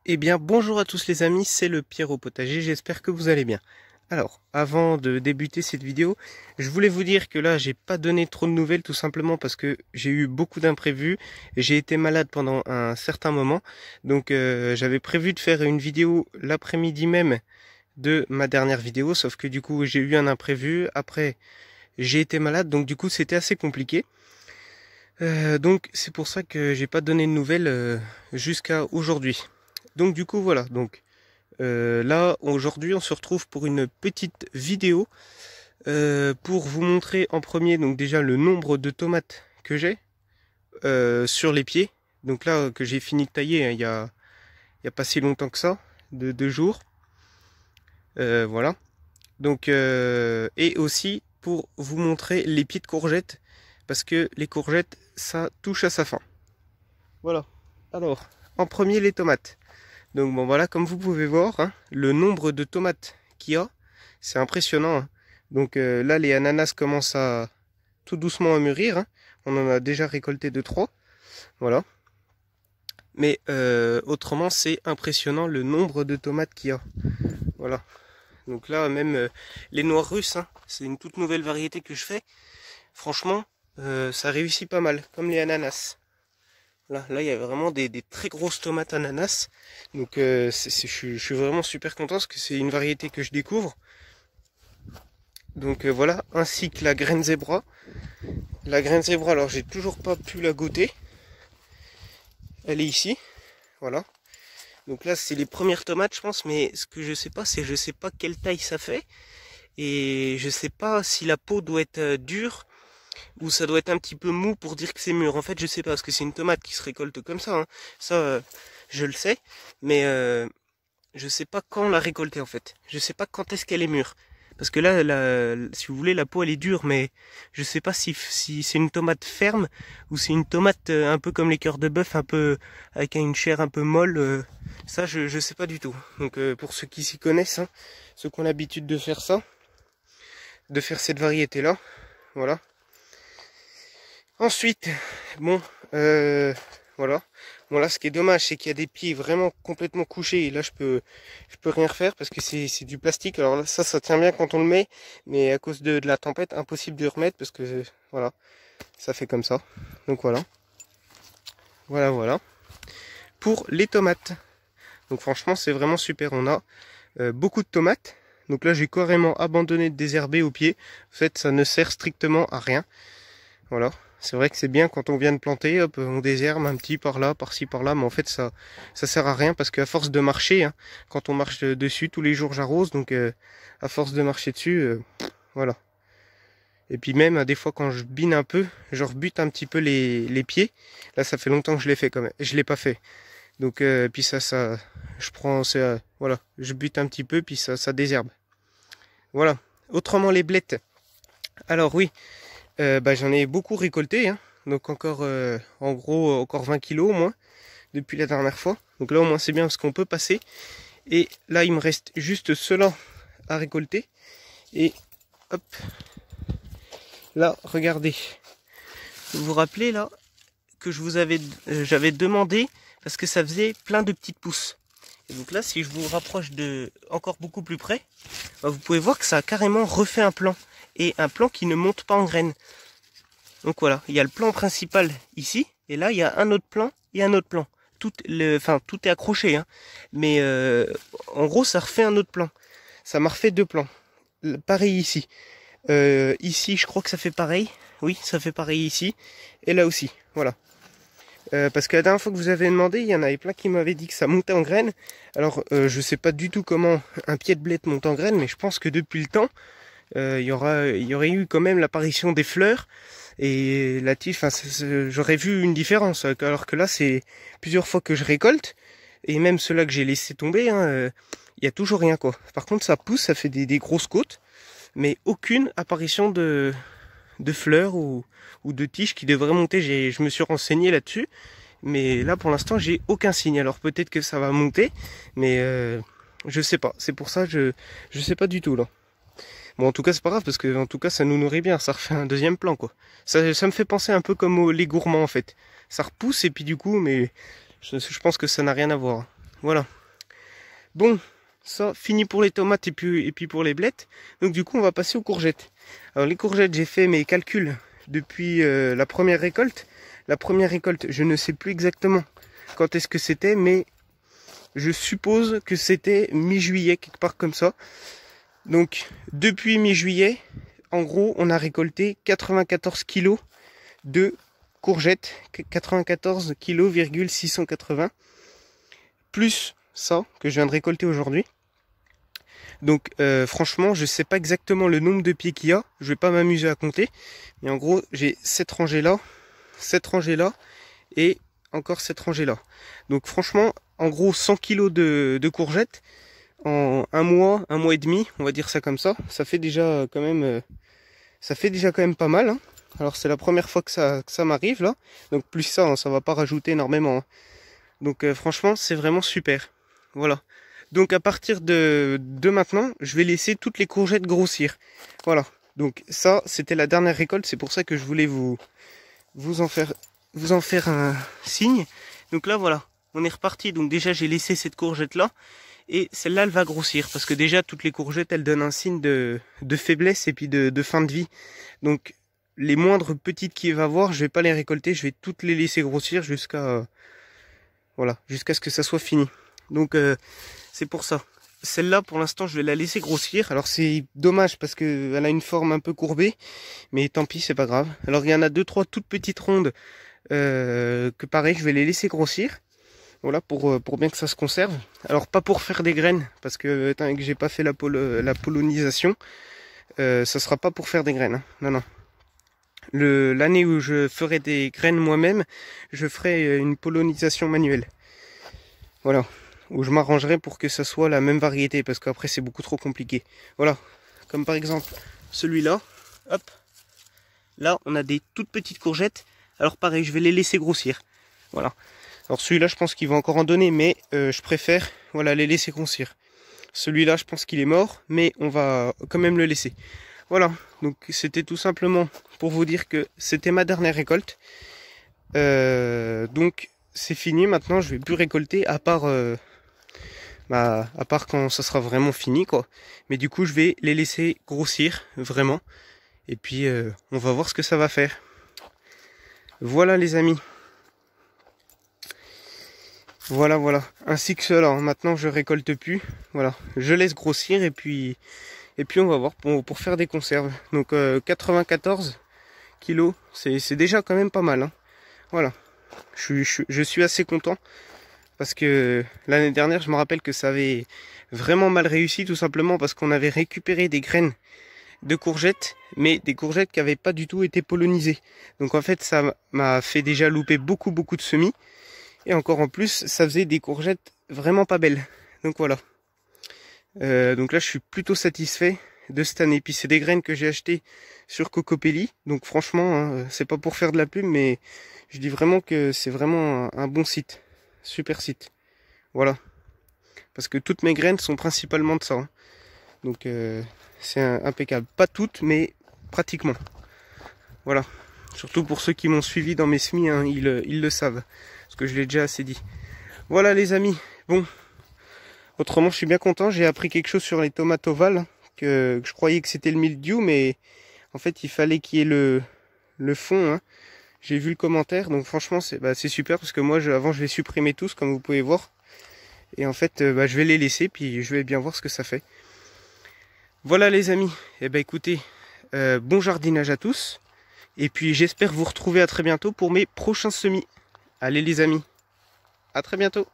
Eh bien, bonjour à tous les amis, c'est le Pierre au potager, j'espère que vous allez bien. Alors, avant de débuter cette vidéo, je voulais vous dire que là, j'ai pas donné trop de nouvelles tout simplement parce que j'ai eu beaucoup d'imprévus et j'ai été malade pendant un certain moment. Donc, j'avais prévu de faire une vidéo l'après-midi même de ma dernière vidéo, sauf que du coup, j'ai eu un imprévu. Après, j'ai été malade, donc du coup, c'était assez compliqué. Donc, c'est pour ça que j'ai pas donné de nouvelles jusqu'à aujourd'hui. Donc du coup voilà, donc là aujourd'hui on se retrouve pour une petite vidéo pour vous montrer en premier donc déjà le nombre de tomates que j'ai sur les pieds. Donc là que j'ai fini de tailler hein, il y a pas si longtemps que ça, de 2 jours. Voilà. Donc et aussi pour vous montrer les pieds de courgettes parce que les courgettes ça touche à sa fin. Voilà. Alors en premier les tomates. Donc bon voilà, comme vous pouvez voir, hein, le nombre de tomates qu'il y a, c'est impressionnant. Hein. Donc là, les ananas commencent à tout doucement à mûrir. Hein. On en a déjà récolté 2-3. Voilà. Mais autrement, c'est impressionnant le nombre de tomates qu'il y a. Voilà. Donc là, même les noires russes, hein, c'est une toute nouvelle variété que je fais. Franchement, ça réussit pas mal, comme les ananas. Là, il y a vraiment des très grosses tomates ananas. Donc, je suis vraiment super content parce que c'est une variété que je découvre. Donc voilà, ainsi que la graine zébra. La graine zébra, alors j'ai toujours pas pu la goûter. Elle est ici, voilà. Donc là, c'est les premières tomates, je pense. Mais ce que je sais pas, c'est je sais pas quelle taille ça fait. Et je sais pas si la peau doit être dure ou ça doit être un petit peu mou pour dire que c'est mûr. En fait, je sais pas, parce que c'est une tomate qui se récolte comme ça. Hein. Ça, je le sais, mais je sais pas quand la récolter en fait. Je sais pas quand est-ce qu'elle est mûre. Parce que là, si vous voulez, la peau elle est dure, mais je sais pas si c'est une tomate ferme ou c'est une tomate un peu comme les cœurs de bœuf, un peu avec une chair un peu molle. Ça, je sais pas du tout. Donc pour ceux qui s'y connaissent, hein, ceux qui ont l'habitude de faire ça, de faire cette variété là, voilà. Ensuite, bon, voilà. Bon là, ce qui est dommage, c'est qu'il y a des pieds vraiment complètement couchés. Et là, je peux rien refaire parce que c'est du plastique. Alors là, ça tient bien quand on le met, mais à cause de la tempête, impossible de remettre parce que voilà, ça fait comme ça. Donc voilà, voilà. Pour les tomates. Donc franchement, c'est vraiment super. On a beaucoup de tomates. Donc là, j'ai carrément abandonné de désherber au pied. En fait, ça ne sert strictement à rien. Voilà. C'est vrai que c'est bien quand on vient de planter, hop, on désherbe un petit par là, par-ci, par-là, mais en fait ça sert à rien parce qu'à force de marcher, hein, quand on marche dessus, tous les jours j'arrose, donc à force de marcher dessus, voilà. Et puis même des fois quand je bine un peu, je rebute un petit peu les pieds. Là ça fait longtemps que je l'ai fait quand même, je l'ai pas fait. Donc puis je prends, voilà, je bute un petit peu puis ça désherbe. Voilà. Autrement les blettes. Alors oui. Bah, j'en ai beaucoup récolté, hein. Donc encore, en gros, encore 20 kilos au moins, depuis la dernière fois. Donc là au moins c'est bien parce qu'on peut passer. Et là il me reste juste cela à récolter. Et hop, là regardez. Vous vous rappelez là que j'avais demandé parce que ça faisait plein de petites pousses. Et donc là si je vous rapproche de encore beaucoup plus près, bah, vous pouvez voir que ça a carrément refait un plant. Et un plant qui ne monte pas en graines. Donc voilà, il y a le plan principal ici, et là il y a un autre plan et un autre plan. Tout est accroché, hein. Mais en gros ça refait un autre plan. Ça m'a refait 2 plans. Pareil ici. Ici je crois que ça fait pareil. Oui, ça fait pareil ici. Et là aussi, voilà. Parce que la dernière fois que vous avez demandé, il y en avait plein qui m'avaient dit que ça montait en graines. Alors je sais pas du tout comment un pied de blette monte en graines, mais je pense que depuis le temps, il y aurait eu quand même l'apparition des fleurs et la tige, j'aurais vu une différence alors que là c'est plusieurs fois que je récolte et même ceux-là que j'ai laissé tomber, hein, il y a toujours rien quoi. Par contre ça pousse, ça fait des grosses côtes, mais aucune apparition de fleurs ou de tiges qui devraient monter. Je me suis renseigné là-dessus, mais là pour l'instant j'ai aucun signe. Alors peut-être que ça va monter, mais je sais pas. C'est pour ça je sais pas du tout là. Bon, en tout cas, c'est pas grave, parce que en tout cas, ça nous nourrit bien, ça refait un deuxième plan, quoi. Ça me fait penser un peu comme les gourmands, en fait. Ça repousse, et puis du coup, mais je pense que ça n'a rien à voir. Voilà. Bon, ça, fini pour les tomates et puis pour les blettes. Donc du coup, on va passer aux courgettes. Alors les courgettes, j'ai fait mes calculs depuis la première récolte. La première récolte, je ne sais plus exactement quand est-ce que c'était, mais je suppose que c'était mi-juillet, quelque part comme ça. Donc depuis mi-juillet, en gros, on a récolté 94 kg de courgettes, 94 kg 680, plus ça que je viens de récolter aujourd'hui. Donc franchement, je sais pas exactement le nombre de pieds qu'il y a, je vais pas m'amuser à compter, mais en gros, j'ai cette rangée là et encore cette rangée là. Donc franchement, en gros 100 kg de courgettes en un mois et demi, on va dire ça comme ça, ça fait déjà quand même pas mal, hein. Alors c'est la première fois que ça m'arrive là, donc plus ça, hein, ça va pas rajouter énormément, hein. Donc franchement, c'est vraiment super. Voilà. Donc à partir de maintenant, je vais laisser toutes les courgettes grossir. Voilà. Donc ça, c'était la dernière récolte, c'est pour ça que je voulais vous en faire un signe. Donc là, voilà, on est reparti. Donc déjà, j'ai laissé cette courgette là. Et celle-là, elle va grossir. Parce que déjà, toutes les courgettes, elles donnent un signe de faiblesse et puis de fin de vie. Donc les moindres petites qu'il va avoir, je vais pas les récolter. Je vais toutes les laisser grossir jusqu'à voilà, jusqu'à ce que ça soit fini. Donc c'est pour ça. Celle-là, pour l'instant, je vais la laisser grossir. Alors c'est dommage parce que elle a une forme un peu courbée, mais tant pis, c'est pas grave. Alors il y en a 2-3 toutes petites rondes que pareil, je vais les laisser grossir. Voilà, pour bien que ça se conserve. Alors pas pour faire des graines, parce que étant que j'ai pas fait la pollinisation, ça sera pas pour faire des graines, hein. Non, non. L'année où je ferai des graines moi-même, je ferai une pollinisation manuelle. Voilà, où je m'arrangerai pour que ça soit la même variété, parce qu'après c'est beaucoup trop compliqué. Voilà, comme par exemple celui-là, hop, là on a des toutes petites courgettes, alors pareil, je vais les laisser grossir. Voilà, alors celui-là je pense qu'il va encore en donner, mais je préfère voilà, les laisser grossir. Celui-là je pense qu'il est mort, mais on va quand même le laisser. Voilà, donc c'était tout simplement pour vous dire que c'était ma dernière récolte. Donc c'est fini, maintenant je vais plus récolter à part quand ça sera vraiment fini quoi. Mais du coup je vais les laisser grossir vraiment. Et puis on va voir ce que ça va faire. Voilà les amis. Voilà, voilà. Ainsi que cela, maintenant je récolte plus. Voilà, je laisse grossir et puis on va voir pour faire des conserves. Donc 94 kilos, c'est déjà quand même pas mal, hein. Voilà, je suis assez content parce que l'année dernière, je me rappelle que ça avait vraiment mal réussi, tout simplement parce qu'on avait récupéré des graines de courgettes, mais des courgettes qui n'avaient pas du tout été pollinisées. Donc en fait, ça m'a fait déjà louper beaucoup de semis. Et encore en plus, ça faisait des courgettes vraiment pas belles. Donc voilà. Donc là, je suis plutôt satisfait de cette année. Puis c'est des graines que j'ai achetées sur Cocopelli. Donc franchement, hein, c'est pas pour faire de la pub, mais je dis vraiment que c'est vraiment un bon site. Super site. Voilà. Parce que toutes mes graines sont principalement de ça, hein. Donc c'est impeccable. Pas toutes, mais pratiquement. Voilà. Surtout pour ceux qui m'ont suivi dans mes semis, hein, ils le savent. Parce que je l'ai déjà assez dit. Voilà les amis. Bon. Autrement, je suis bien content. J'ai appris quelque chose sur les tomates ovales. Que je croyais que c'était le mildiou, mais en fait, il fallait qu'il y ait le fond, hein. J'ai vu le commentaire. Donc franchement, c'est super. Parce que moi, avant, je les supprimais tous, comme vous pouvez voir. Et en fait, je vais les laisser. Puis je vais bien voir ce que ça fait. Voilà les amis. Eh ben écoutez, bon jardinage à tous. Et puis j'espère vous retrouver à très bientôt pour mes prochains semis. Allez les amis, à très bientôt.